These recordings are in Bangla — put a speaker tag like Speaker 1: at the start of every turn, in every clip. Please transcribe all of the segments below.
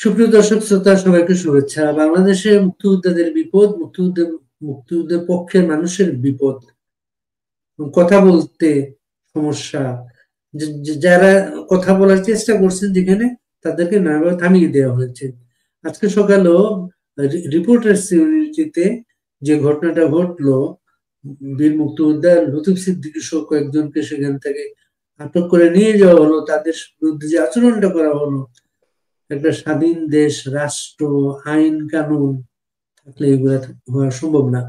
Speaker 1: সুপ্রিয় দর্শক শ্রোতা, সবাইকে শুভেচ্ছা। বাংলাদেশে মুক্তিযোদ্ধাদের বিপদ, মুক্তিযুদ্ধের পক্ষের মানুষের বিপদ, কথা বলতে সমস্যা। যারা কথা বলার চেষ্টা করছেন যেখানে, তাদেরকে নানাভাবে থামিয়ে দেওয়া হয়েছে। আজকে সকালেও রিপোর্টার্স ইউনিটিতে যে ঘটনাটা ঘটলো, বীর মুক্তিযোদ্ধা লতিফ সিদ্দিকী সহ কয়েকজনকে সেখান থেকে আটক করে নিয়ে যাওয়া হলো, তাদের বিরুদ্ধে যে আচরণটা করা হলো, একটা স্বাধীন দেশ, রাষ্ট্র, আইন কানুন থাকলে এগুলা হওয়া সম্ভব না।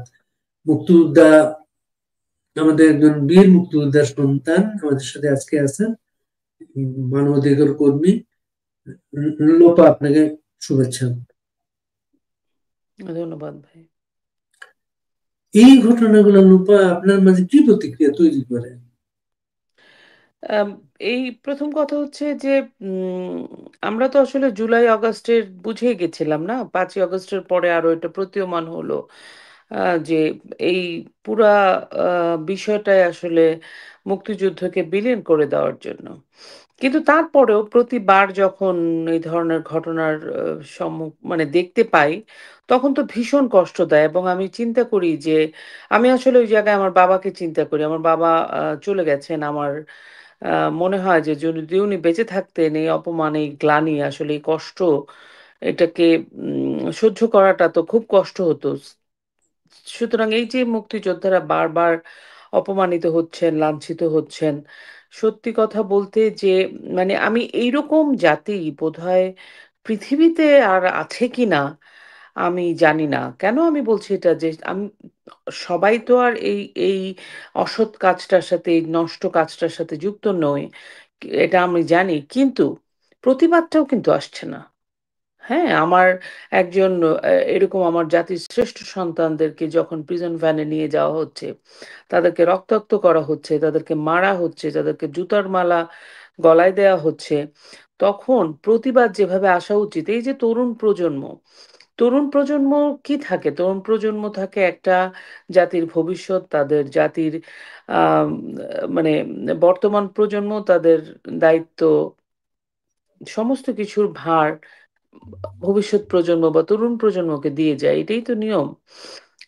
Speaker 1: মুক্তিযোদ্ধা, আমাদের একজন বীর মুক্তিযোদ্ধার সন্তান আমাদের সাথে আজকে আছেন, মানবাধিকার কর্মী লোপা। আপনাকে শুভেচ্ছা।
Speaker 2: ধন্যবাদ ভাই।
Speaker 1: এই ঘটনাগুলো লোপা আপনার মাঝে কি প্রতিক্রিয়া তৈরি করে?
Speaker 2: আম, এই প্রথম কথা হচ্ছে যে আমরা তো আসলে জুলাই আগস্টের বুঝেই গেছিলাম না, 5ই আগস্টের পরে আরো এটা প্রতীয়মান হলো যে এই পুরা বিষয়টাই আসলে মুক্তিযুদ্ধকে বিলীন করে দেওয়ার জন্য। কিন্তু তারপরেও প্রতিবার যখন এই ধরনের ঘটনার মানে দেখতে পাই, তখন তো ভীষণ কষ্ট দেয়। এবং আমি চিন্তা করি যে আমি আসলে ওই জায়গায় আমার বাবাকে চিন্তা করি। আমার বাবা চলে গেছেন। আমার মনে হয় যে যদি উনি বেঁচে থাকতেন, এই অপমান, এই গ্লানি, আসলে এই কষ্ট, এটাকে সহ্য করাটা তো খুব কষ্ট হতো। সুতরাং এই যে মুক্তিযোদ্ধারা বারবার অপমানিত হচ্ছেন, লাঞ্ছিত হচ্ছেন, সত্যি কথা বলতে যে মানে আমি এইরকম জাতি বোধহয় পৃথিবীতে আর আছে কিনা আমি জানি না। কেন আমি বলছি এটা, যে আমি সবাই তো আর এই এই অসৎ কাজটার সাথে, এই নষ্ট কাজটার সাথে যুক্ত নয়, এটা আমি জানি। কিন্তু প্রতিবাদটাও কিন্তু আসছে না। হ্যাঁ, আমার একজন এরকম আমার জাতির শ্রেষ্ঠ সন্তানদেরকে যখন প্রিজন ভ্যানে নিয়ে যাওয়া হচ্ছে, তাদেরকে রক্তাক্ত করা হচ্ছে, তাদেরকে মারা হচ্ছে, তাদেরকে জুতার মালা গলায় দেওয়া হচ্ছে, তখন প্রতিবাদ যেভাবে আসা উচিত, এই যে তরুণ প্রজন্ম, তরুণ প্রজন্ম কি থাকে? তরুণ প্রজন্ম থাকে একটা জাতির ভবিষ্যৎ, তাদের জাতির আহ মানে বর্তমান প্রজন্ম তাদের দায়িত্ব, সমস্ত কিছুর ভার ভবিষ্যৎ প্রজন্ম বা তরুণ প্রজন্মকে দিয়ে যায়। এটাই তো নিয়ম।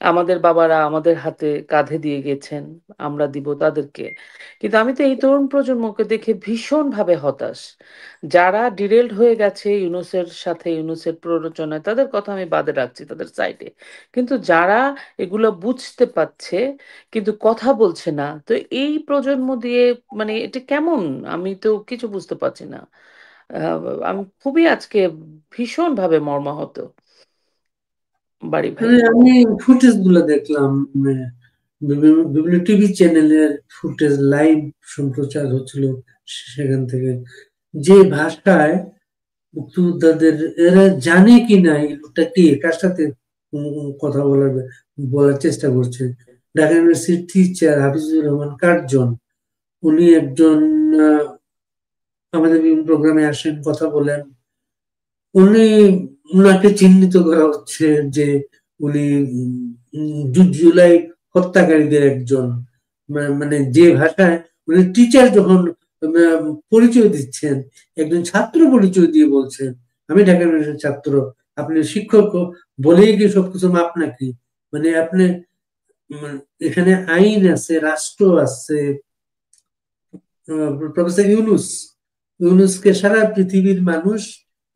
Speaker 2: আমাদের বাবারা আমাদের হাতে কাঁধে দিয়ে গেছেন, আমরা দিব তাদেরকে। কিন্তু আমি তো এই তরুণ প্রজন্মকে দেখে ভীষণভাবে হতাশ। যারা ডিরেলড হয়ে গেছে ইউনূসের সাথে, ইউনূসের প্ররোচনায়, তাদের কথা আমি বাদে রাখছি, তাদের সাইডে। কিন্তু যারা এগুলো বুঝতে পারছে কিন্তু কথা বলছে না, তো এই প্রজন্ম দিয়ে মানে এটা কেমন? আমি তো কিছু বুঝতে পারছি না। আহ, আমি খুবই আজকে ভীষণভাবে মর্মাহত, বাড়ি ভাই।
Speaker 1: মানে আমি ফুটেজ গুলো দেখলাম, বিভিন্ন বিভিন্ন টিভি চ্যানেলের ফুটেজ লাইভ সম্প্রচার হচ্ছিল সেখান থেকে, যে ভাষায় মুক্তিযোদ্ধাদের, এরা জানে কি না এই লোকটা কে, কার সাথে কথা বলার চেষ্টা করছে। ঢাকা ইউনিভার্সিটির টিচার হাফিজুর রহমান কার্জন, উনি একজন, আহ, আমাদের বিভিন্ন প্রোগ্রামে আসেন, কথা বলেন। উনি, উনাকে চিহ্নিত করা হচ্ছে যে উনি জুলাই হত্যাকারীদের একজন। মানে যে ভাষায় উনি টিচার যখন পরিচয় দিচ্ছেন, একজন ছাত্র পরিচয় দিয়ে বলছেন, আমি ঢাকা ইউনিভার্সিটির ছাত্র, আপনি শিক্ষক বলেই কি সবকিছু মাপ নাকি? মানে আপনি, এখানে আইন আছে, রাষ্ট্র আছে। প্রফেসর ইউনুসকে সারা পৃথিবীর মানুষ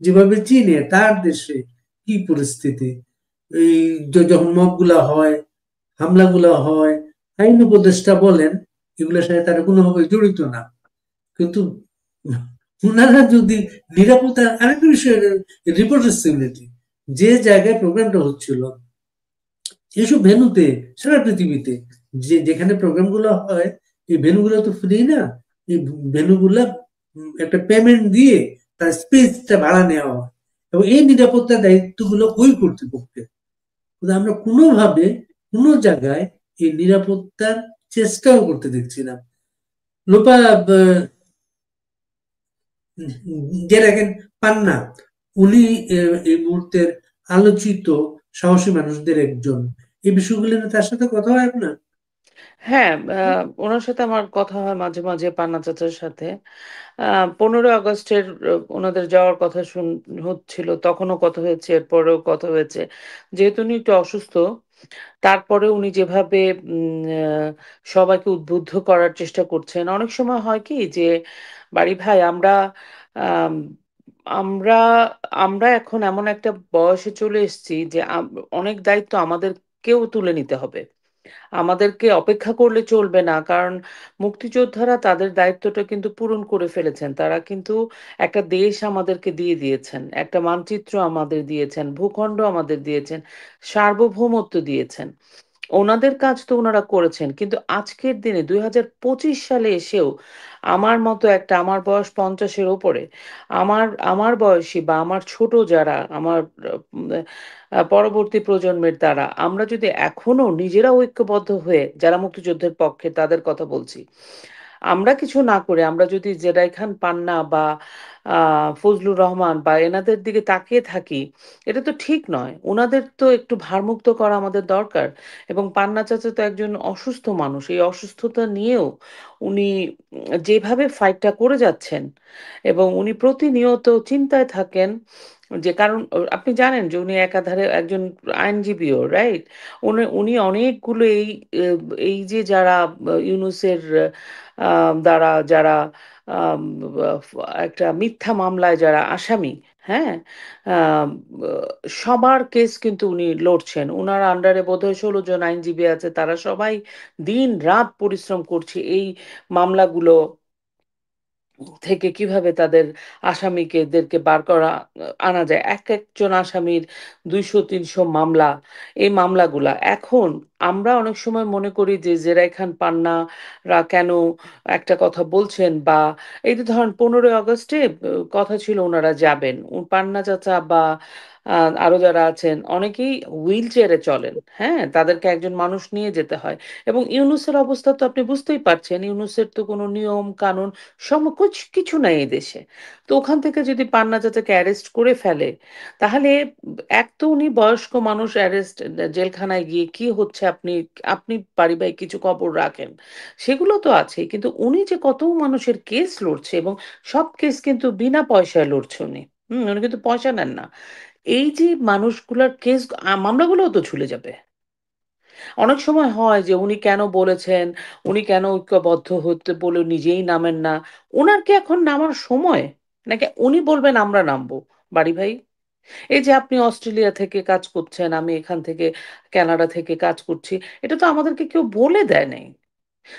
Speaker 1: যেভাবে চিনে, তার দেশে কি পরিস্থিতি, এই যখন মব গুলা হয়, হামলা গুলা হয়, আইন উপদেষ্টা বলেন এগুলোর সাথে তারা কোনোভাবে জড়িত না। কিন্তু ওনারা যদি নিরাপত্তা, আরেকটা বিষয়, রিপোর্টার্স ইউনিটি যে জায়গায় প্রোগ্রামটা হচ্ছিল, এইসব ভেন্যুতে সারা পৃথিবীতে যেখানে প্রোগ্রাম গুলো হয়, এই ভেন্যু গুলো তো ফ্রি না। এই ভেন্যু গুলা একটা পেমেন্ট দিয়ে তার স্পেসটা ভাড়া নেওয়া হয়, এবং এই নিরাপত্তার দায়িত্বগুলো ওই কর্তৃপক্ষের। কিন্তু আমরা কোনোভাবে কোনো জায়গায় এই নিরাপত্তার চেষ্টাও করতে দেখছি না। লোপা, যে দেখেন পান্না, উনি এই মুহূর্তের আলোচিত সাহসী মানুষদের একজন। এই বিষয়গুলো নিয়ে তার সাথে কথা হয় আপনার?
Speaker 2: হ্যাঁ, ওনার সাথে আমার কথা হয় মাঝে মাঝে, পান্না চাচার সাথে। 15ই আগস্টের ওনাদের যাওয়ার কথা হচ্ছিল, তখনও কথা হয়েছে, এরপরেও কথা হয়েছে। যেহেতু উনি একটু অসুস্থ, তারপরে উনি যেভাবে সবাইকে উদ্বুদ্ধ করার চেষ্টা করছেন, অনেক সময় হয় কি যে বাড়ি ভাই, আম, আমরা আমরা এখন এমন একটা বয়সে চলে এসেছি যে অনেক দায়িত্ব আমাদেরকেও তুলে নিতে হবে। আমাদেরকে অপেক্ষা করলে চলবে না, কারণ মুক্তিযোদ্ধারা তাদের দায়িত্বটা কিন্তু পূরণ করে ফেলেছেন। তারা কিন্তু একটা দেশ আমাদেরকে দিয়ে দিয়েছেন, একটা মানচিত্র আমাদের দিয়েছেন, ভূখণ্ড আমাদের দিয়েছেন, সার্বভৌমত্ব দিয়েছেন। ওনাদের কাজ তো ওনারা করেছেন, কিন্তু আজকের দিনে 2025 সালে এসেও আমার মতো একটা, আমার বয়স 50-এর ওপরে, আমার আমার বয়সী বা আমার ছোট যারা, আমার পরবর্তী প্রজন্মের দ্বারা, আমরা যদি এখনো নিজেরা ঐক্যবদ্ধ হয়ে, যারা মুক্তিযুদ্ধের পক্ষে তাদের কথা বলছি, আমরা কিছু না করে, আমরা যদি জেদাই খান পান্না বা ফজলুর রহমান বা এনাদের দিকে তাকিয়ে থাকি, এটা তো ঠিক নয়। ওনাদের তো একটু ভারমুক্ত করা আমাদের দরকার। এবং পান্না চাচা তো একজন অসুস্থ মানুষ, এই অসুস্থতা নিয়েও উনি যেভাবে ফাইটটা করে যাচ্ছেন, এবং উনি প্রতিনিয়ত চিন্তায় থাকেন যে, কারণ আপনি জানেন যে উনি একাধারে একজন আইনজীবীও, রাইট? উনি উনি অনেকগুলো এই যে যারা ইউনূসের দ্বারা যারা আম, একটা মিথ্যা মামলায় যারা আসামি, হ্যাঁ, আম, সবার কেস কিন্তু উনি লড়ছেন। উনার আন্ডারে বোধহয় 16 জন আইনজীবী আছে, তারা সবাই দিন রাত পরিশ্রম করছে এই মামলাগুলো থেকে কিভাবে তাদের আসামিদেরকে বার করা, আনা যায়। এক একজন আসামির 200-300 মামলা, এই মামলাগুলা এখন আমরা অনেক সময় মনে করি যে জেরাই খান পান্নারা কেন একটা কথা বলছেন, বা এই যে ধরেন 15ই আগস্টে কথা ছিল ওনারা যাবেন, পান্না চাচা বা আরো যারা আছেন অনেকেই হুইল চেয়ারে চলেন, হ্যাঁ, তাদেরকে একজন মানুষ নিয়ে যেতে হয়। এবং ইউনূসের অবস্থা তো আপনি বুঝতেই পারছেন, ইউনূসের তো কোনো নিয়ম কানুন কিছু নাই এই দেশে। তো ওখান থেকে যদি পান্না চাচাকে অ্যারেস্ট করে ফেলে, তাহলে এক তো উনি বয়স্ক মানুষ, অ্যারেস্ট, জেলখানায় গিয়ে কি হচ্ছে আপনি আপনি পারিবারিক কিছু খবর রাখেন, সেগুলো তো আছেই, কিন্তু উনি যে কত মানুষের কেস লড়ছে, এবং সব কেস কিন্তু বিনা পয়সায় লড়ছে উনি। উনি কিন্তু পয়সা নেন না। এই যে মানুষগুলার কেস, মামলাগুলোও তো ঝুলে যাবে। অনেক সময় হয় যে উনি কেন বলেছেন, উনি কেন ঐক্যবদ্ধ হতে বলে নিজেই নামেন না। ওনার কি এখন নামার সময়, নাকি উনি বলবেন আমরা নামবো? বাড়ি ভাই, এই যে আপনি অস্ট্রেলিয়া থেকে কাজ করছেন, আমি এখান থেকে কানাডা থেকে কাজ করছি, এটা তো আমাদেরকে কেউ বলে দেয় নাই।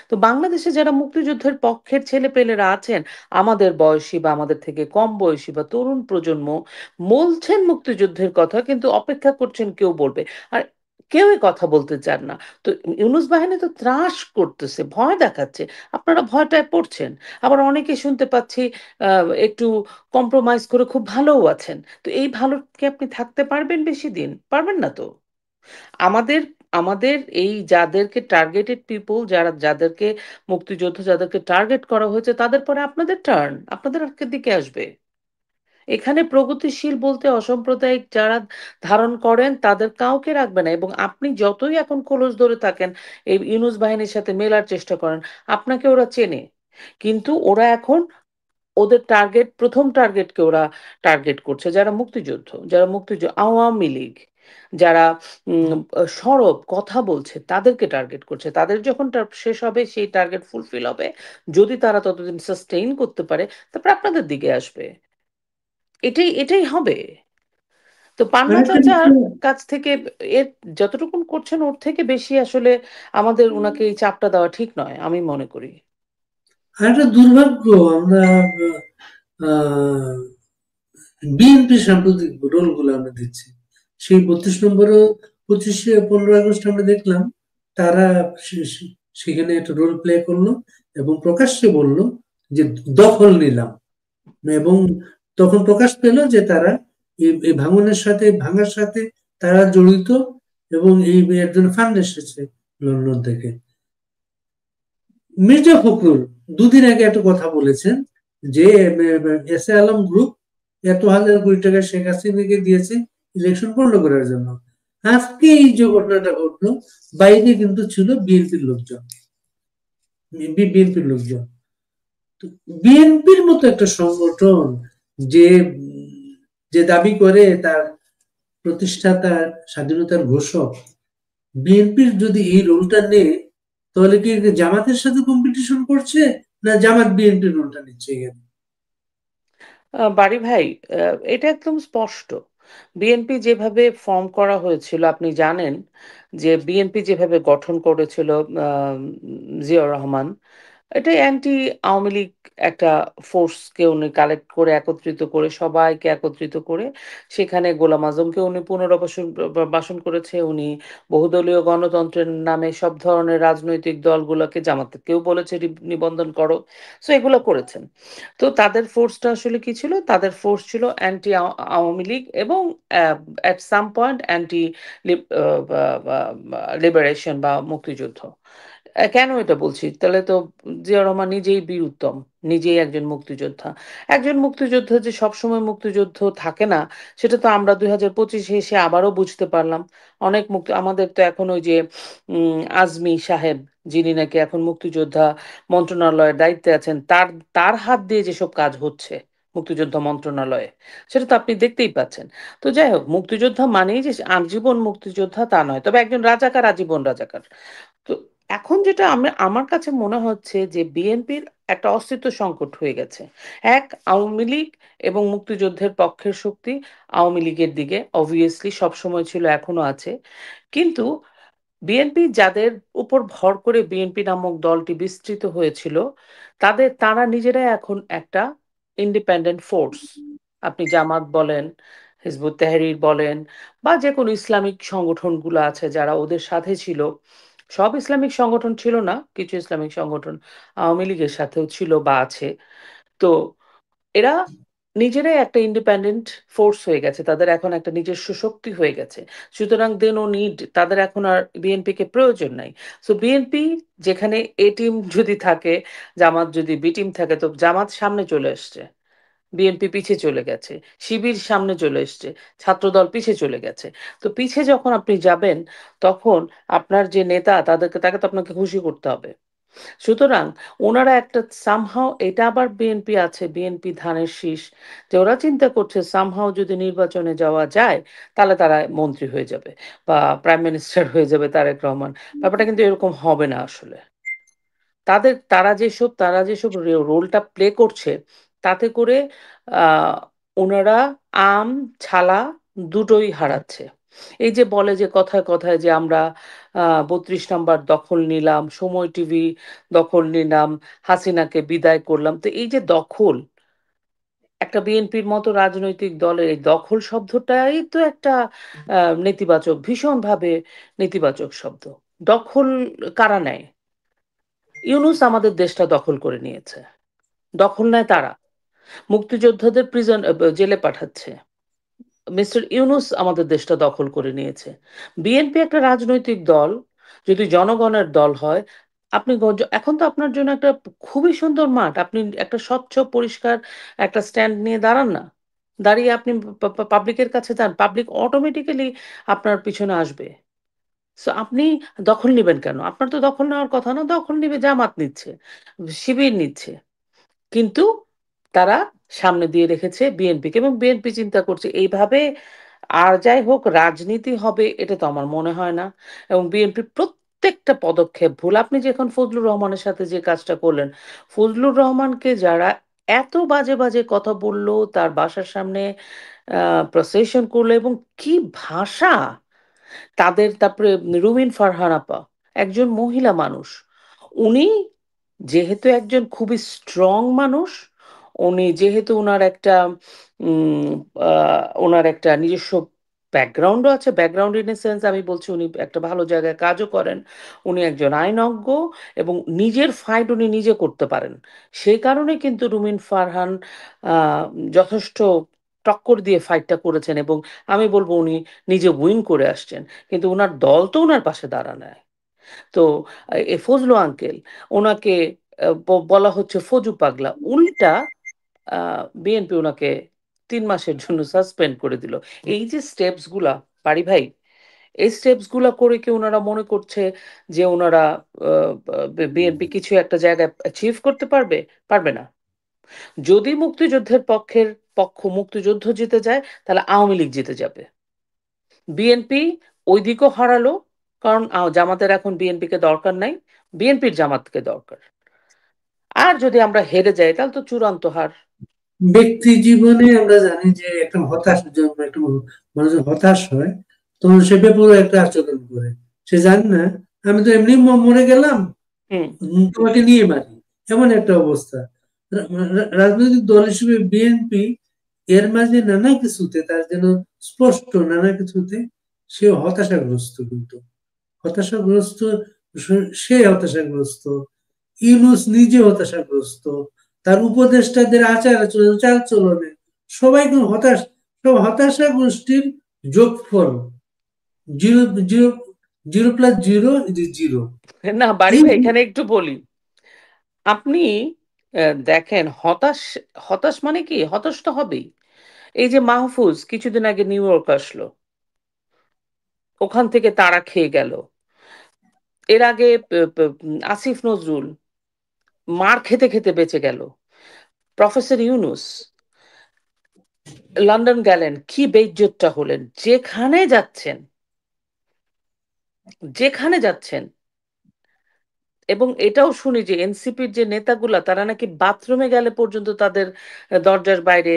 Speaker 2: তো বাংলাদেশে যারা মুক্তিযুদ্ধের পক্ষের ছেলেপেলেরা আছেন, আমাদের বয়সী বা আমাদের থেকে কম বয়সী বা তরুণ প্রজন্ম, বলছেন মুক্তিযুদ্ধের কথা, কিন্তু অপেক্ষা করছেন কেউ বলবে। আর কেউই কথা বলতে চান না। তো ইউনূস বাহিনী তো ত্রাস করতেছে, ভয় দেখাচ্ছে, আপনারা ভয়টায় পড়ছেন। আবার অনেকে শুনতে পাচ্ছি একটু কম্প্রোমাইজ করে খুব ভালোও আছেন। তো এই ভালো কি আপনি থাকতে পারবেন বেশি দিন? পারবেন না তো। আমাদের আমাদের এই যাদেরকে টার্গেটেড পিপল, যাদেরকে মুক্তিযুদ্ধ যাদেরকে টার্গেট করা হয়েছে, তাদের পরে আপনাদের টার্ন, আপনাদের দিকে আসবে। এখানে প্রগতিশীল বলতে অসাম্প্রদায়িক যারা ধারণ করেন তাদের কাউকে রাখবে না। এবং আপনি যতই এখন খোলস ধরে থাকেন, এই ইউনূস বাহিনীর সাথে মেলার চেষ্টা করেন, আপনাকে ওরা চেনে। কিন্তু ওরা এখন ওদের টার্গেট, প্রথম টার্গেটকে ওরা টার্গেট করছে, যারা মুক্তিযুদ্ধ, আওয়ামী লীগ, যারা সরব কথা বলছে, তাদেরকে টার্গেট করছে। তাদের যখন শেষ হবে, সেই টার্গেট ফুলফিল হবে, যদি তারা ততদিন সাস্টেইন করতে পারে, তারপর আপনাদের দিকে আসবে। এটাই এটাই হবে। তো পান্না
Speaker 1: আরেকটা
Speaker 2: চাচার
Speaker 1: বিষয়,
Speaker 2: কাছ থেকে এর যতটুকুন করছেন, ওর থেকে বেশি আসলে আমাদের ওনাকে এই চাপটা দেওয়া ঠিক নয়, আমি মনে করি।
Speaker 1: আরেকটা দুর্ভাগ্য, আমরা আহ বিএনপি সাম্প্রতিক রোল গুলো আমরা দিচ্ছি। সেই 32 নম্বরও 15ই আগস্ট আমরা দেখলাম, তারা সেখানে একটা রোল প্লে করলো এবং প্রকাশ্যে বলল যে দখল নিলাম। এবং তখন প্রকাশ পেল যে তারা এই ভাঙার সাথে তারা জড়িত, এবং এই একজন ফান্ড এসেছে লন্ডন থেকে। মির্জা ফখরুল দুদিন আগে একটা কথা বলেছেন যে এস এ আলম গ্রুপ এত হাজার কোটি টাকা শেখ হাসিনাকে দিয়েছে ইলেকশন বন্ধ করার জন্য। আজকে এই যে ঘটনাটা ঘটলো, বাইরে কিন্তু ছিল বিএনপির লোকজন। বিএনপির লোকজন। বিএনপির মতো একটা সংগঠন যে যে দাবি করে তার প্রতিষ্ঠাতা স্বাধীনতার ঘোষক, বিএনপির যদি এই রোলটা নেয়, তাহলে কি জামাতের সাথে কম্পিটিশন করছে, না জামাত বিএনপির রোলটা নিচ্ছে এখানে?
Speaker 2: বাড়ি ভাই, এটা একদম স্পষ্ট। বিএনপি যেভাবে ফর্ম করা হয়েছিল আপনি জানেন, যে বিএনপি যেভাবে গঠন করেছিল আহ, জিয়াউর রহমান, এটা অ্যান্টি আওয়ামী লীগ একটা ফোর্সকে উনি কালেক্ট করে একত্রিত করে সবাইকে একত্রিত করে সেখানে গোলাম আজমকে উনি পুনর্বাসন বাসন করেছে। উনি বহুদলীয় গণতন্ত্রের নামে সব ধরনের রাজনৈতিক দলগুলোকে, জামাতকেও বলেছে নিবন্ধন করো। সো এগুলো করেছেন। তো তাদের ফোর্সটা আসলে কি ছিল? তাদের ফোর্স ছিল অ্যান্টি আওয়ামী লীগ এবং at some point anti liberation বা মুক্তিযুদ্ধ। কেন এটা বলছি? তাহলে তো জিয়া রহমান নিজেই বীর উত্তম, নিজেই একজন মুক্তিযোদ্ধা। একজন মুক্তিযোদ্ধা যে সবসময় মুক্তিযুদ্ধ থাকে না, সেটা তো আমরা 2025-এ এসে আবারও বুঝতে পারলাম। অনেক মুক্তি আমাদের তো এখন ওই যে আজমি সাহেব, যিনি নাকি এখন মুক্তিযোদ্ধা মন্ত্রণালয়ের দায়িত্বে আছেন, তার তার হাত দিয়ে যেসব কাজ হচ্ছে মুক্তিযোদ্ধা মন্ত্রণালয়ে, সেটা তো আপনি দেখতেই পাচ্ছেন। তো যাই হোক, মুক্তিযোদ্ধা মানেই যে আজীবন মুক্তিযোদ্ধা তা নয়, তবে একজন রাজাকার আজীবন রাজাকার। তো এখন যেটা আমার কাছে মনে হচ্ছে যে বিএনপির একটা অস্তিত্ব সংকট হয়ে গেছে। এক, আওয়ামী লীগ এবং মুক্তিযুদ্ধের পক্ষের শক্তি আওয়ামী লীগের দিকে অবভিয়াসলি সবসময় ছিল, এখনো আছে। কিন্তু বিএনপি যাদের উপর ভর করে বিএনপি নামক দলটি বিস্তৃত হয়েছিল, তারা নিজেরাই এখন একটা ইন্ডিপেন্ডেন্ট ফোর্স। আপনি জামাত বলেন, হিজবুত তাহরীর বলেন, বা যে কোনো ইসলামিক সংগঠনগুলো আছে যারা ওদের সাথে ছিল। সব ইসলামিক সংগঠন ছিল না, কিছু ইসলামিক সংগঠন আওয়ামী লীগের সাথেও ছিল বা আছে। তো এরা নিজেরাই একটা ইন্ডিপেন্ডেন্ট ফোর্স হয়ে গেছে, তাদের এখন একটা নিজস্ব শক্তি হয়ে গেছে। সুতরাং দে নো নিড, তাদের এখন আর বিএনপি কে প্রয়োজন নাই। সো বিএনপি যেখানে এ টিম যদি থাকে, জামাত যদি বি টিম থাকে, তো জামাত সামনে চলে আসছে, বিএনপি পিছে চলে গেছে, শিবির সামনে চলে এসছে, ছাত্রদল পিছে চলে গেছে। তো পিছে যখন আপনি যাবেন, তখন আপনার যে নেতা, তাকে তো আপনাকে খুশি করতে হবে। সুতরাং ওনারা একটা সামহাও, এটা আবার বিএনপি আছে, বিএনপি ধানের শীষ, যে ওরা চিন্তা করছে সামহাও যদি নির্বাচনে যাওয়া যায়, তাহলে তারা মন্ত্রী হয়ে যাবে বা প্রাইম মিনিস্টার হয়ে যাবে তারেক রহমান। ব্যাপারটা কিন্তু এরকম হবে না আসলে। তারা যেসব রোলটা প্লে করছে, তাতে করে আহ ওনারা আম ছালা দুটোই হারাচ্ছে। এই যে বলে যে কথায় কথায় যে আমরা 32 নম্বর দখল নিলাম, সময় টিভি দখল নিলাম, হাসিনাকে বিদায় করলাম, তো এই যে দখল, একটা বিএনপির মতো রাজনৈতিক দলের এই দখল শব্দটাই তো একটা নেতিবাচক, ভীষণভাবে নেতিবাচক শব্দ। দখল কারা নেয়? ইউনূস আমাদের দেশটা দখল করে নিয়েছে। দখল নেয় তারা, মুক্তিযোদ্ধাদের জেলে পাঠাচ্ছে। মিস্টার ইউনূস আমাদের দেশটা দখল করে নিয়েছে। বিএনপি একটা রাজনৈতিক দল, যদি জনগণের দল হয়, এখন তো আপনার জন্য একটা খুবই সুন্দর মাঠ, আপনি একটা স্বচ্ছ পরিষ্কার একটা স্ট্যান্ড নিয়ে দাঁড়ান না, দাঁড়িয়ে আপনি পাবলিকের কাছে যান, পাবলিক অটোমেটিক্যালি আপনার পিছনে আসবে। সো আপনি দখল নেবেন কেন? আপনার তো দখল নেওয়ার কথা না, দখল নিবে জামাত নিচ্ছে, শিবির নিচ্ছে। কিন্তু তারা সামনে দিয়ে রেখেছে বিএনপিকে, এবং বিএনপি চিন্তা করছে এইভাবে আর যাই হোক রাজনীতি হবে, এটা তো আমার মনে হয় না। এবং বিএনপির প্রত্যেকটা পদক্ষেপ ভুল। আপনি যে এখন ফজলুর রহমানের সাথে যে কাজটা করলেন, ফজলুর রহমানকে যারা এত বাজে বাজে কথা বললো, তার বাসার সামনে প্রসেশন করলো, এবং কি ভাষা তাদের! তারপরে রুমিন ফারহান আপা, একজন মহিলা মানুষ, উনি যেহেতু একজন খুবই স্ট্রং মানুষ, উনি যেহেতু উম, ওনার একটা নিজস্ব ব্যাকগ্রাউন্ডও আছে, ব্যাকগ্রাউন্ড ইন এ সেন্স আমি বলছি উনি একটা ভালো জায়গায় কাজও করেন, উনি একজন আইনজ্ঞ, এবং নিজের ফাইট উনি নিজে করতে পারেন। সেই কারণে কিন্তু রুমিন ফারহান আহ, যথেষ্ট টক্কর দিয়ে ফাইটটা করেছেন, এবং আমি বলবো উনি নিজে উইন করে আসছেন। কিন্তু ওনার দল তো ওনার পাশে দাঁড়ায়। তো এ ফজলু আঙ্কেল, ওনাকে বলা হচ্ছে ফজু পাগলা, উল্টা বিএনপি ওনাকে 3 মাসের জন্য সাসপেন্ড করে দিল। এই যে স্টেপস গুলা, পারি ভাই, এই স্টেপস গুলা করে কি ওনারা মনে করছে যে ওনারা বিএনপি কিছু একটা জায়গায় অ্যাচিভ করতে পারবে? পারবে না। যদি মুক্তিযুদ্ধের মুক্তিযুদ্ধ জিতে যায়, তাহলে আওয়ামী লীগ জিতে যাবে। বিএনপি ওই দিকও হারালো, কারণ জামাতের এখন বিএনপিকে দরকার নাই, বিএনপির জামাতকে দরকার। আর যদি আমরা হেরে যাই, তাহলে তো চূড়ান্ত হার।
Speaker 1: ব্যক্তি জীবনে আমরা জানি যে একটা হতাশ, যখন একটা মানুষ যখন হতাশ হয় তখন সে বেপরোয়া একটা আচরণ করে। সে জানে না আমি তো এমনি মরে গেলাম,
Speaker 2: হুম।
Speaker 1: তোমাকে নিয়ে মারি, এমন একটা অবস্থা। রাজনৈতিক দল হিসেবে বিএনপি এর মাঝে নানা কিছুতে তার যেন স্পষ্ট নানা কিছুতে সে হতাশাগ্রস্ত, কিন্তু হতাশাগ্রস্ত, সে হতাশাগ্রস্ত, ইউনূস নিজে হতাশাগ্রস্ত, তার উপদেষ্টাদের আচার আচরণ চাল চলনে সবাই কিন্তু হতাশ। সব হতাশা গোষ্ঠীর যোগফল। Zero, zero, zero plus zero is zero.
Speaker 2: না বাড়ি
Speaker 1: এই
Speaker 2: ভাই, এখানে একটু বলি। আপনি দেখেন, হতাশ, হতাশ মানে কি? হতাশ তো হবেই। এই যে মাহফুজ কিছুদিন আগে নিউ ইয়র্ক আসলো, ওখান থেকে তাড়া খেয়ে গেল। এর আগে আসিফ নজরুল মার খেতে খেতে বেঁচে গেল। প্রফেসর ইউনুস লন্ডন গেলেন, কি বেইজ্জতটা হলেন। যেখানে যাচ্ছেন, যেখানে যাচ্ছেন। এবং এটাও শুনি যে এনসিপির যে নেতাগুলা, তারা নাকি বাথরুমে গেলে পর্যন্ত তাদের দরজার বাইরে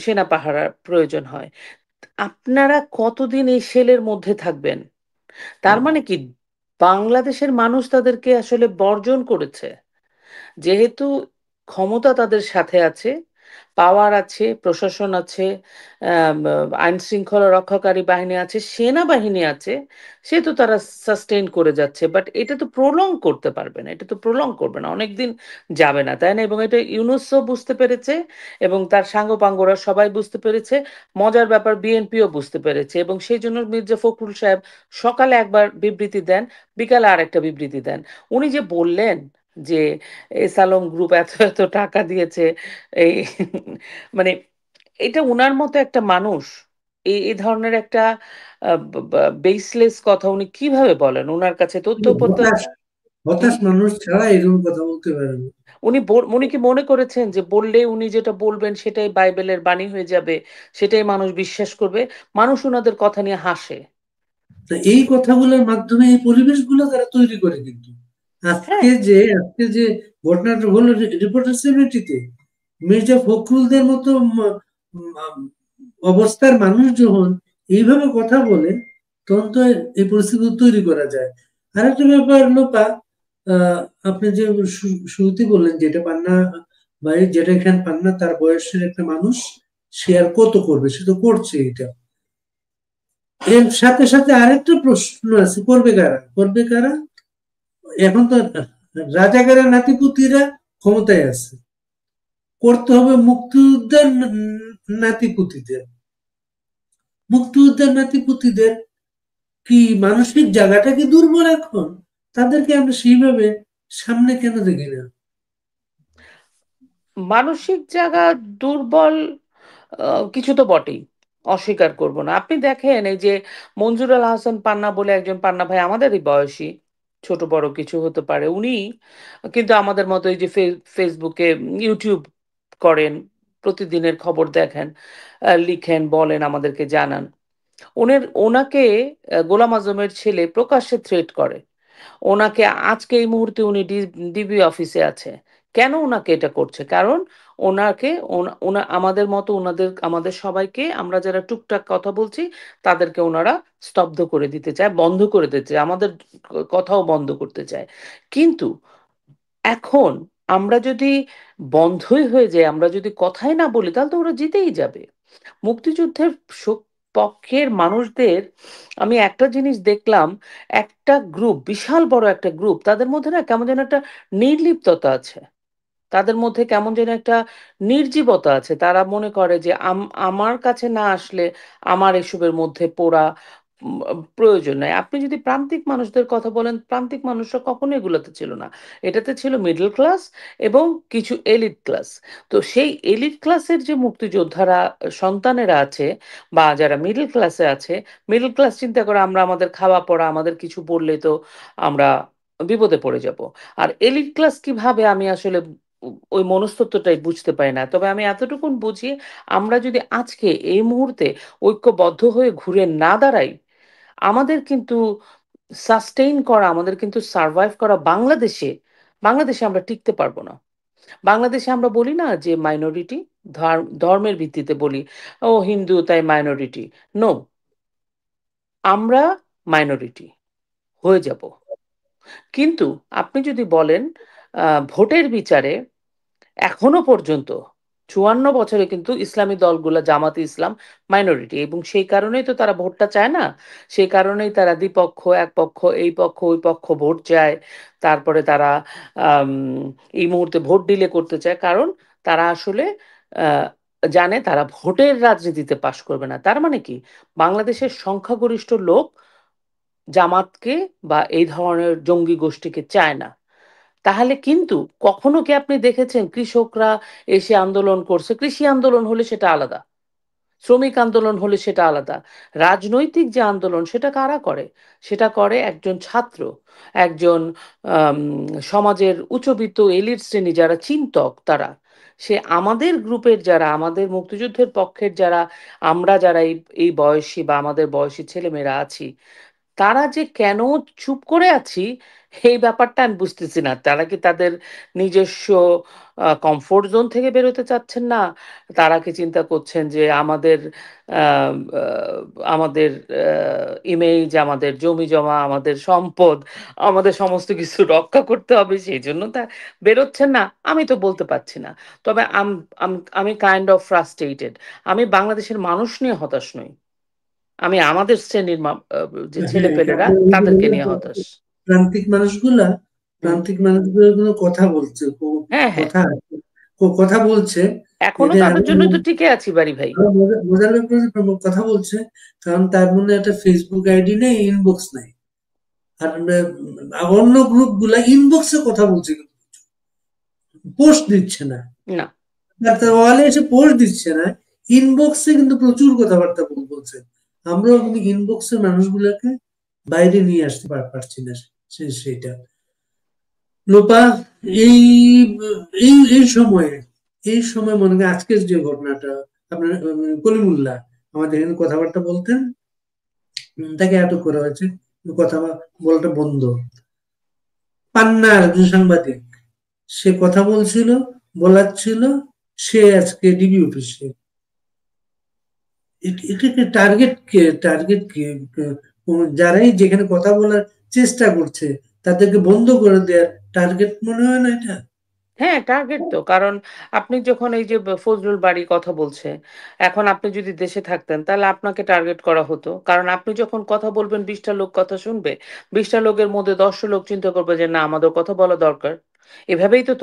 Speaker 2: সেনা পাহারার প্রয়োজন হয়। আপনারা কতদিন এই শেলের মধ্যে থাকবেন? তার মানে কি বাংলাদেশের মানুষ তাদেরকে আসলে বর্জন করেছে? যেহেতু ক্ষমতা তাদের সাথে আছে, পাওয়ার আছে, প্রশাসন আছে, আইন শৃঙ্খলা রক্ষাকারী বাহিনী আছে, সেনাবাহিনী আছে, সেহেতু তারা সাস্টেইন করে যাচ্ছে। বাট এটা তো প্রলং করতে পারবে না, এটা তো প্রলং করবে না, অনেকদিন যাবে না, তাই না? এবং এটা ইউনূসও বুঝতে পেরেছে, এবং তার সাঙ্গপাঙ্গরা সবাই বুঝতে পেরেছে। মজার ব্যাপার, বিএনপিও বুঝতে পেরেছে, এবং সেই জন্য মির্জা ফখরুল সাহেব সকালে একবার বিবৃতি দেন, বিকালে আরেকটা বিবৃতি দেন। উনি যে বললেন যে এস আলম গ্রুপ এত এত টাকা দিয়েছে, এই মানে এটা উনার মতো একটা মানুষ এই এই ধরনের একটা বেসলেস কথা উনি কিভাবে বলেন? উনার কাছে তথ্যপত্র
Speaker 1: হতাশ,
Speaker 2: হুম?
Speaker 1: হতাশ মানুষ ছাড়া এরকম কথা বলতে পারে না।
Speaker 2: উনি কি মনে করেছেন যে বললে উনি যেটা বলবেন সেটাই বাইবেলের বাণী হয়ে যাবে, সেটাই মানুষ বিশ্বাস করবে? মানুষ উনাদের কথা নিয়ে হাসে।
Speaker 1: তা এই কথাগুলোর মাধ্যমে এই পরিবেশগুলো তারা তৈরি করে, কিন্তু
Speaker 2: হ্যাঁ।
Speaker 1: আজকে যে ঘটনাটা হলো রিপোর্টার ইউনিটিতে, মির্জা ফখরুলদের মতো অবস্থার মানুষ যখন এইভাবে কথা বলে, তখন তো এই পরিস্থিতি তৈরি করা যায়। আরেকটা ব্যাপার লোপা, আপনি যে শুরুতে বললেন যেটা পান্না ভাই, যেটা এখানে পান্না তার বয়সের একটা মানুষ, সে আর কত করবে, সে তো করছে এটা। এর সাথে সাথে আরেকটা প্রশ্ন আছে, করবে কারা, করবে কারা? এখন তো রাজাকারের নাতিপুতিরা ক্ষমতায় আছে, করতে হবে মুক্তিযোদ্ধার নাতিপুতিদের। মুক্তিযোদ্ধার নাতিপুতিদের কি মানসিক জায়গাটা কি দুর্বল এখন? তাদেরকে আমরা সেইভাবে সামনে কেন দেখি না?
Speaker 2: মানসিক জায়গা দুর্বল, কিছু তো বটেই, অস্বীকার করব না। আপনি দেখেন, এই যে মঞ্জুরুল হাসান পান্না বলে একজন, পান্না ভাই আমাদেরই বয়সী, ছোট বড় কিছু হতে পারে, উনি কিন্তু আমাদের মতো এই যে ফেসবুকে, ইউটিউব করেন, প্রতিদিনের খবর দেখেন, লিখেন, বলেন, আমাদেরকে জানান। ওনাকে গোলাম আজমের ছেলে প্রকাশ্যে থ্রেট করে। ওনাকে আজকে এই মুহূর্তে উনি ডিবি অফিসে আছে। কেন ওনাকে এটা করছে? কারণ ওনাকে আমাদের মতো আমাদের সবাইকে, আমরা যারা টুকটাক কথা বলছি, তাদেরকে ওনারা স্তব্ধ করে দিতে চায়, বন্ধ করে দিতে চায়, আমাদের কথাও বন্ধ করতে চায়। কিন্তু এখন আমরা যদি বন্ধই হয়ে যাই, আমরা যদি কথাই না বলি, তাহলে তো ওরা জিতেই যাবে। মুক্তিযুদ্ধের পক্ষের মানুষদের আমি একটা জিনিস দেখলাম, একটা গ্রুপ, বিশাল বড় একটা গ্রুপ, তাদের মধ্যে না কেমন যেন একটা নির্লিপ্ততা আছে, তাদের মধ্যে কেমন যেন একটা নির্জীবতা আছে। তারা মনে করে যে আমার কাছে না আসলে আমার এসবের মধ্যে পড়া উম, প্রয়োজন নাই। আপনি যদি প্রান্তিক মানুষদের কথা বলেন, প্রান্তিক মানুষরা কখনো এগুলোতে ছিল না। এটাতে ছিল মিডল ক্লাস এবং কিছু এলিট ক্লাস। তো সেই এলিট ক্লাসের যে মুক্তিযোদ্ধারা সন্তানেরা আছে বা যারা মিডল ক্লাসে আছে, মিডল ক্লাস চিন্তা করে আমরা আমাদের খাওয়া পড়া, আমাদের কিছু পড়লে তো আমরা বিপদে পড়ে যাব। আর এলিট ক্লাস কিভাবে, আমি আসলে ওই মনস্তত্ত্বটাই বুঝতে পারি না। তবে আমি এতটুকুন বুঝি, আমরা যদি আজকে এই মুহূর্তে ঐক্যবদ্ধ হয়ে ঘুরে না দাঁড়াই, আমাদের কিন্তু সাস্টেইন করা, আমাদের কিন্তু সার্ভাইভ করা বাংলাদেশে, বাংলাদেশে আমরা টিকতে পারবো না। বাংলাদেশে আমরা বলি না যে মাইনরিটি, ধর্মের ভিত্তিতে বলি, ও হিন্দু তাই মাইনরিটি। নো, আমরা মাইনরিটি হয়ে যাব। কিন্তু আপনি যদি বলেন ভোটের বিচারে, এখনো পর্যন্ত 54 বছরে কিন্তু ইসলামী দলগুলো, জামাতে ইসলাম মাইনরিটি, এবং সেই কারণেই তো তারা ভোটটা চায় না। সেই কারণেই তারা দ্বিপক্ষ, এক পক্ষ, এই পক্ষ ওই পক্ষ ভোট চায়। তারপরে তারা আম, এই মুহূর্তে ভোট ডিলে করতে চায়, কারণ তারা আসলে আহ, জানে তারা ভোটের রাজনীতিতে পাশ করবে না। তার মানে কি, বাংলাদেশের সংখ্যাগরিষ্ঠ লোক জামাতকে বা এই ধরনের জঙ্গি গোষ্ঠীকে চায় না। তাহলে কিন্তু কখনো কি আপনি দেখেছেন কৃষকরা এসে আন্দোলন করছে? কৃষি আন্দোলন হলে সেটা আলাদা, শ্রমিক আন্দোলন হলে সেটা আলাদা। রাজনৈতিক যে আন্দোলন সেটা কারা করে? সেটা করে একজন ছাত্র, একজন আম, সমাজের উচ্চবিত্ত এলিট শ্রেণী যারা চিন্তক, তারা। সে আমাদের গ্রুপের যারা, আমাদের মুক্তিযুদ্ধের পক্ষের যারা, আমরা যারা এই এই বয়সী বা আমাদের বয়সী ছেলেমেয়েরা আছি, তারা যে কেন চুপ করে আছি, এই ব্যাপারটা আমি বুঝতেছি না। তারা কি তাদের নিজস্ব কমফোর্ট জোন থেকে বেরোতে চাচ্ছেন না? তারা কি চিন্তা করছেন যে আমাদের আহ, আহ, আমাদের ইমেজ, আমাদের জমি জমা, আমাদের সম্পদ, আমাদের সমস্ত কিছু রক্ষা করতে হবে, সেই জন্য তা বেরোচ্ছেন না? আমি তো বলতে পারছি না। তবে আমি কাইন্ড অফ ফ্রাস্ট্রেটেড। আমি বাংলাদেশের মানুষ নিয়ে হতাশ নই, আমি আমাদের শ্রেণীর যে
Speaker 1: হ্যাঁ,
Speaker 2: ছেলেপেলেরা
Speaker 1: ওই যে
Speaker 2: তাদেরকে
Speaker 1: বললাম,
Speaker 2: নিয়ে হতাশ।
Speaker 1: প্রান্তিক মানুষগুলা
Speaker 2: হুম।
Speaker 1: প্রান্তিক মানুষগুলো কোনো কথা বলছে,
Speaker 2: হ্যাঁ, হ্যাঁ,
Speaker 1: কথা কথা বলছে।
Speaker 2: এখনো
Speaker 1: এটা
Speaker 2: তাদের
Speaker 1: এমন
Speaker 2: জন্য তো টিকে আছি বাড়ি ভাই।
Speaker 1: আরো মজার ব্যাপার যে কথা বলছে, কারণ তার মধ্যে একটা ফেসবুক আইডি নেই, ইনবক্স নাই। আর অন্য গ্রুপ গুলা ইনবক্সে কথা বলছে, পোস্ট দিচ্ছে না।
Speaker 2: না।
Speaker 1: আর তার ওয়ালে এসে পোস্ট দিচ্ছে না, ইনবক্সে কিন্তু প্রচুর কথাবার্তা বলছে। আমরাও কিন্তু ইনবক্সের মানুষগুলোকে বাইরে নিয়ে আসতে পারছি না। সেটা লোপা, এই এই সময় মনে করেন আজকের যে ঘটনাটা, আপনার কলিমুল্লাহ আমাদের এখানে কথাবার্তা বলতেন, তাকে আটক করা হয়েছে, কথা বলাটা বন্ধ। পান্না একজন সাংবাদিক, সে কথা বলছিল, বলাচ্ছিল, সে আজকে ডিবি অফিসে। এটাকে টার্গেট কে যারাই যেখানে কথা বলার চেষ্টা করছে তাদেরকে বন্ধ করে দেওয়ার টার্গেট মনে হয় না এটা?
Speaker 2: হ্যাঁ, টার্গেট তো। কারণ আপনি যখন এই যে ফজলুল বাড়ি কথা বলছে, এখন আপনি যদি দেশে থাকতেন তাহলে আপনাকে টার্গেট করা হতো। কারণ আপনি যখন কথা বলবেন, 20টা লোক কথা শুনবে। 20টা লোকের মধ্যে 10টা লোক চিন্তা করবে যে না, আমাদের কথা বলা দরকার। এভাবেই তো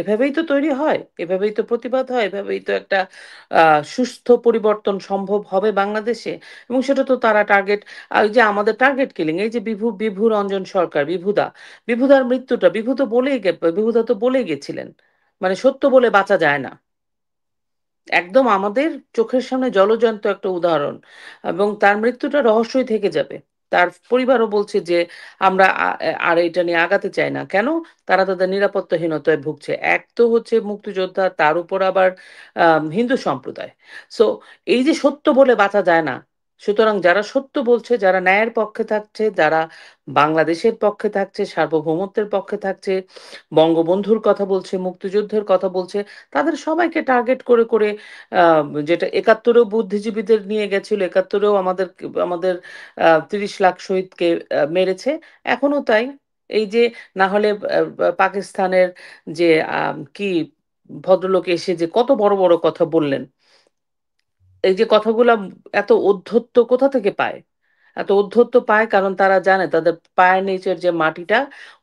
Speaker 2: এভাবেই তো তৈরি হয়, এভাবেই তো প্রতিবাদ হয়, এভাবেই তো একটা সুস্থ পরিবর্তন সম্ভব হবে বাংলাদেশে। এবং সেটা তো তারা টার্গেট, এই যে আমাদের টার্গেট কিলিং, এই যে বিভু রঞ্জন সরকার, বিভুদার মৃত্যুটা, বিভুদা তো বলেই গেছিলেন, মানে সত্য বলে বাঁচা যায় না। একদম আমাদের চোখের সামনে জলজ্যান্ত একটা উদাহরণ। এবং তার মৃত্যুটা রহস্যই থেকে যাবে। তার পরিবারও বলছে যে আমরা আর এটা নিয়ে আগাতে চাই না। কেন? তারা তাদের নিরাপত্তাহীনতায় ভুগছে। এক তো হচ্ছে মুক্তিযোদ্ধা, তার উপর আবার হিন্দু সম্প্রদায়। সো এই যে সত্য বলে বাঁচা যায় না, সুতরাং যারা সত্য বলছে, যারা ন্যায়ের পক্ষে থাকছে, যারা বাংলাদেশের পক্ষে থাকছে, সার্বভৌমত্বের পক্ষে থাকছে, বঙ্গবন্ধুর কথা বলছে, মুক্তিযুদ্ধের কথা বলছে, তাদের সবাইকে টার্গেট করে করে, যেটা 71-এও বুদ্ধিজীবীদের নিয়ে গেছিল, 71-এও আমাদের আমাদের 30 লাখ শহীদকে মেরেছে, এখনো তাই। এই যে, না হলে পাকিস্তানের যে কি ভদ্রলোক এসে যে কত বড় বড় কথা বললেন, এই যে কথাগুলা এত ঔদ্ধত্য কোথা থেকে পায়? এত ঔদ্ধত্য পায় কারণ তারা জানে তাদের পায়ের নিচের যে মাটিটা,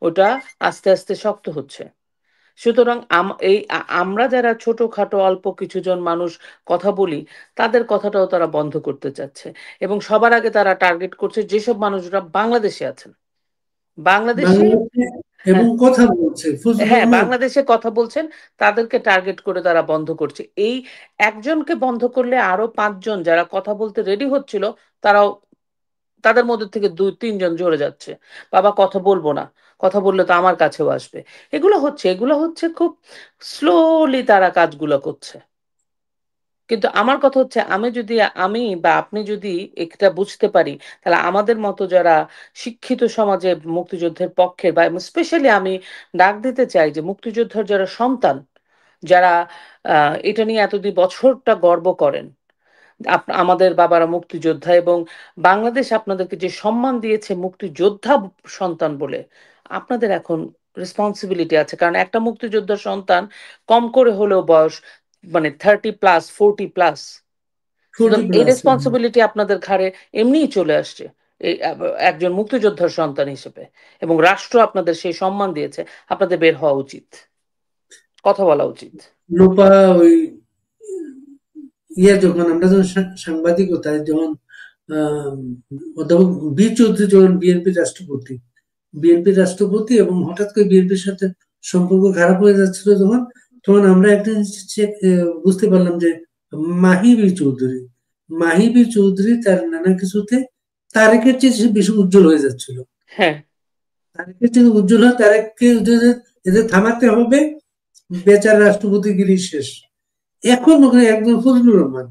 Speaker 2: ওটা আস্তে আস্তে শক্ত হচ্ছে। সুতরাং আমরা যারা ছোটখাটো অল্প কিছুজন মানুষ কথা বলি, তাদের কথাটাও তারা বন্ধ করতে চাচ্ছে। এবং সবার আগে তারা টার্গেট করছে যেসব মানুষরা বাংলাদেশে আছেন, বাংলাদেশে।
Speaker 1: বাংলাদেশে এবং
Speaker 2: হ্যাঁ,
Speaker 1: কথা বলছে ফজলুর
Speaker 2: হ্যাঁ,
Speaker 1: রহমান।
Speaker 2: বাংলাদেশে কথা বলছেন, তাদেরকে টার্গেট করে তারা বন্ধ করছে। এই একজনকে বন্ধ করলে আরো পাঁচজন যারা কথা বলতে রেডি হচ্ছিল, তারাও তাদের মধ্যে থেকে দুই তিনজন জড়ে যাচ্ছে, বাবা কথা বলবো না, কথা বললে তো আমার কাছেও আসবে। এগুলো হচ্ছে খুব স্লোলি তারা কাজগুলো করছে। কিন্তু আমার কথা হচ্ছে, আমি বা আপনি যদি এটা বুঝতে পারি, তাহলে আমাদের মতো যারা শিক্ষিত সমাজে মুক্তিযুদ্ধের পক্ষের, বা স্পেশালি আমি ডাক দিতে চাই যে মুক্তিযোদ্ধার যারা সন্তান, যারা এটা নিয়ে এতদিন বছরটা গর্ব করেন, আমাদের বাবারা মুক্তিযোদ্ধা, এবং বাংলাদেশ আপনাদেরকে যে সম্মান দিয়েছে মুক্তিযোদ্ধা সন্তান বলে, আপনাদের এখন রেসপন্সিবিলিটি আছে। কারণ একটা মুক্তিযোদ্ধার সন্তান কম করে হলেও বয়স মানে 30+, 40+। সুতরাং এই
Speaker 1: 40+।
Speaker 2: রেসপন্সিবিলিটি আপনাদের ঘাড়ে এমনিই চলে আসছে, এই একজন মুক্তিযোদ্ধার সন্তান হিসেবে। এবং রাষ্ট্র আপনাদের সেই সম্মান দিয়েছে, আপনাদের বের হওয়া উচিত, কথা বলা উচিত।
Speaker 1: লোপা ওই যখন আমরা যখন সাংবাদিকতায় যখন আহ, অধ্যাপক চৌধুরী যখন বিএনপির রাষ্ট্রপতি এবং হঠাৎ করে বিএনপির সাথে সম্পর্ক খারাপ হয়ে যাচ্ছিল যখন, তখন আমরা একটা জিনিস বুঝতে পারলাম যে মাহি বি চৌধুরী তার নানা কিছুতে তারেকের চেয়ে সে বেশি উজ্জ্বল হয়ে যাচ্ছিল।
Speaker 2: হ্যাঁ,
Speaker 1: তারেকের চেয়ে উজ্জ্বল হয়, তারেককে এদের থামাতে হবে, বেচার রাষ্ট্রপতিগিরি শেষ। এখন ওখানে একজন ফজলুর রহমান,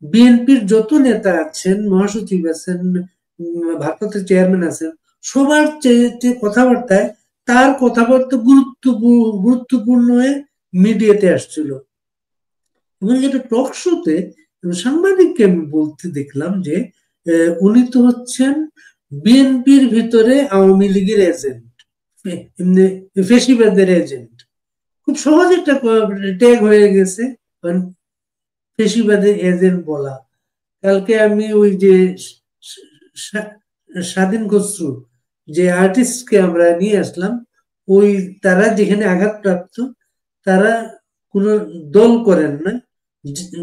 Speaker 1: বিএনপির যত নেতা আছেন, মহাসচিব আছেন, ভারপ্রাপ্ত চেয়ারম্যান আছেন, সবার চেয়ে কথাবার্তায় তার কথাবার্তা গুরুত্বপূর্ণ হয়ে মিডিয়াতে আসছিল। এবং এটা টক শোতে সাংবাদিককে আমি বলতে দেখলাম যে উনি তো হচ্ছেন বিএনপির ভিতরে আওয়ামী লীগের এজেন্ট, এমনি ফেসিবাদের এজেন্ট। খুব সহজ একটা ট্যাগ হয়ে গেছে, কারণ ফেসিবাদের এজেন্ট বলা। কালকে আমি ওই যে স্বা- স্বাধীন খসরু, যে আর্টিস্টকে আমরা নিয়ে আসলাম, ওই তারা যেখানে আঘাতপ্রাপ্ত, তারা কোনো দল করেন না,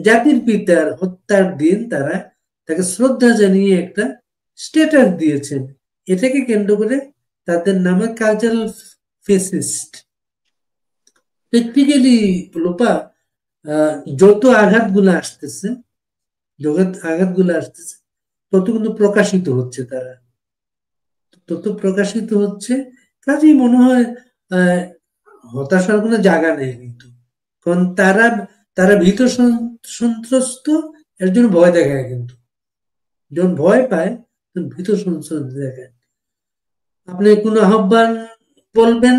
Speaker 1: জাতির পিতার হত্যার দিন তারা তাকে শ্রদ্ধা জানিয়ে একটা স্ট্যাটাস দিয়েছেন। এটাকে কেন্দ্র করে তাদের নামে কালচারাল ফেসিস্ট। প্র্যাকটিক্যালি লোপা, যত আঘাতগুলো আসতেছে, আঘাতগুলো আসতেছে, তত কিন্তু প্রকাশিত হচ্ছে, তত প্রকাশিত হচ্ছে। কাজেই মনে হয় আহ হতাশার কোনো জায়গা নেই কিন্তু, কারণ তারা তারা ভীত সন্ত্রস্ত, এর জন্য ভয় দেখায়, কিন্তু যখন ভয় পায় তখন ভীত সন্ত্রস্ত দেখায়। আপনি কোনো আহ্বান বলবেন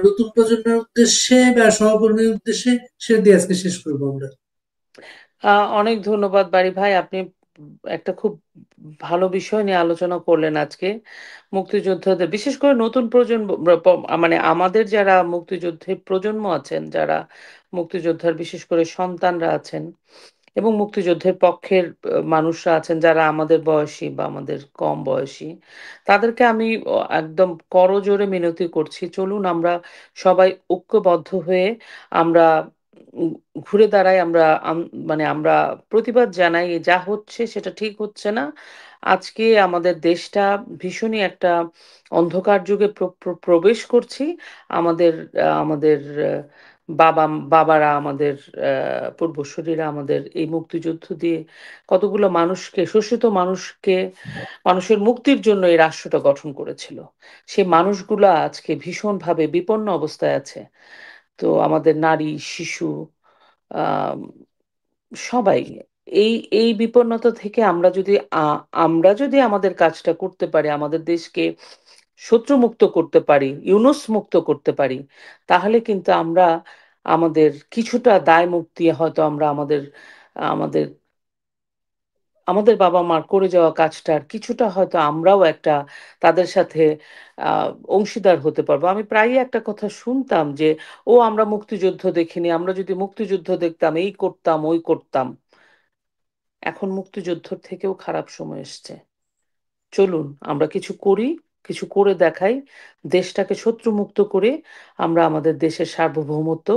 Speaker 1: নতুন প্রজন্মের উদ্দেশ্যে বা সহকর্মীর উদ্দেশ্যে, সে দিয়ে আজকে শেষ করবো আমরা।
Speaker 2: অনেক ধন্যবাদ বাড়ি ভাই, আপনি একটা খুব ভালো বিষয় নিয়ে আলোচনা করলেন আজকে। মুক্তিযোদ্ধাদের, বিশেষ করে নতুন প্রজন্ম, মানে আমাদের যারা মুক্তিযুদ্ধের প্রজন্ম আছেন, যারা মুক্তিযোদ্ধার বিশেষ করে সন্তানরা আছেন, এবং মুক্তিযুদ্ধের পক্ষের মানুষরা আছেন যারা আমাদের বয়সী বা আমাদের কম বয়সী, তাদেরকে আমি একদম করজোড়ে মিনতি করছি, চলুন আমরা সবাই ঐক্যবদ্ধ হয়ে আমরা উম, ঘুরে দাঁড়াই, আমরা মানে আমরা প্রতিবাদ জানাই, যা হচ্ছে সেটা ঠিক হচ্ছে না। আজকে আমাদের দেশটা ভীষণই একটা অন্ধকার যুগে প্রবেশ করছি। আমাদের বাবা বাবারা, আমাদের পূর্বসূরীরা আমাদের এই মুক্তিযুদ্ধ দিয়ে কতগুলো মানুষকে, শোষিত মানুষকে, মানুষের মুক্তির জন্য এই রাষ্ট্রটা গঠন করেছিল। সে মানুষগুলো আজকে ভীষণভাবে বিপন্ন অবস্থায় আছে। তো আমাদের নারী, শিশু, আম, সবাই এই এই বিপন্নতা থেকে আমরা যদি আমাদের কাজটা করতে পারি, আমাদের দেশকে শত্রুমুক্ত করতে পারি, ইউনুস মুক্ত করতে পারি, তাহলে কিন্তু আমরা আমাদের কিছুটা দায় মুক্তি হয়তো আমরা আমাদের আমাদের আমাদের বাবা মার করে যাওয়া কাজটার কিছুটা হয়তো আমরাও একটা তাদের সাথে আহ অংশীদার হতে পারবো। আমি প্রায়ই একটা কথা শুনতাম যে, ও আমরা মুক্তিযুদ্ধ দেখিনি, আমরা যদি মুক্তিযুদ্ধ দেখতাম এই করতাম ওই করতাম। এখন মুক্তিযুদ্ধর থেকেও খারাপ সময় এসছে, চলুন আমরা কিছু করি, কিছু করে দেখাই, দেশটাকে শত্রুমুক্ত করে আমরা আমাদের দেশের সার্বভৌমত্ব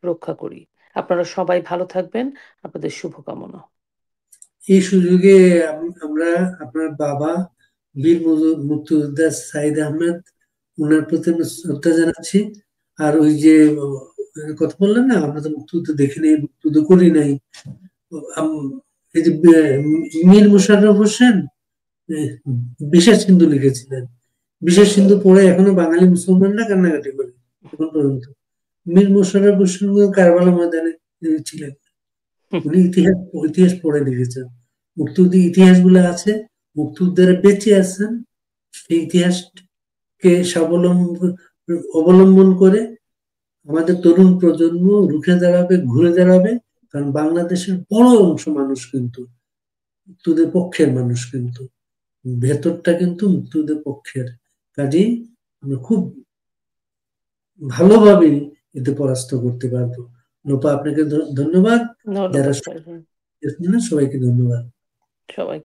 Speaker 2: রক্ষা করি। আপনারা সবাই ভালো থাকবেন। আপনাদের শুভকামনা।
Speaker 1: এই সুযোগে আমরা আপনার বাবা বীর মুক্তিযোদ্ধা সাইদ আহমেদ, ওনার প্রতি আমরা শ্রদ্ধা জানাচ্ছি। আর ওই যে কথা বললেন না, আমরা তো মুক্তিযুদ্ধ দেখি নাই, মুক্তিযুদ্ধ করি নাই। এই যে মীর মোশাররফ হোসেন বিশেষ সিন্ধু লিখেছিলেন। বিশেষ সিন্ধু পড়ে এখনো বাঙালি মুসলমানরা কান্নাকাটি করে এখন পর্যন্ত। মীর মোশাররফ হোসেন কারবালা ময়দানে ছিলেন, উনি ইতিহাস ইতিহাস পড়ে লিখেছেন। মুক্তিযুদ্ধের ইতিহাস গুলো আছে, মুক্তিযোদ্ধারা বেঁচে আছেন, সেই ইতিহাসকে অবলম্বন করে আমাদের তরুণ প্রজন্ম রুখে দাঁড়াবে, ঘুরে দাঁড়াবে। কারণ বাংলাদেশের বড় অংশ মানুষ কিন্তু মুক্তিযুদ্ধের পক্ষের মানুষ, কিন্তু ভেতরটা কিন্তু মুক্তিযুদ্ধের পক্ষের। কাজেই আমরা খুব ভালোভাবে এতে পরাস্ত করতে পারবো। লোপা, আপনাকে ধন্যবাদ। যারা
Speaker 2: ধন্যবাদ ভাই।
Speaker 1: সবাইকে ধন্যবাদ।
Speaker 2: সবাই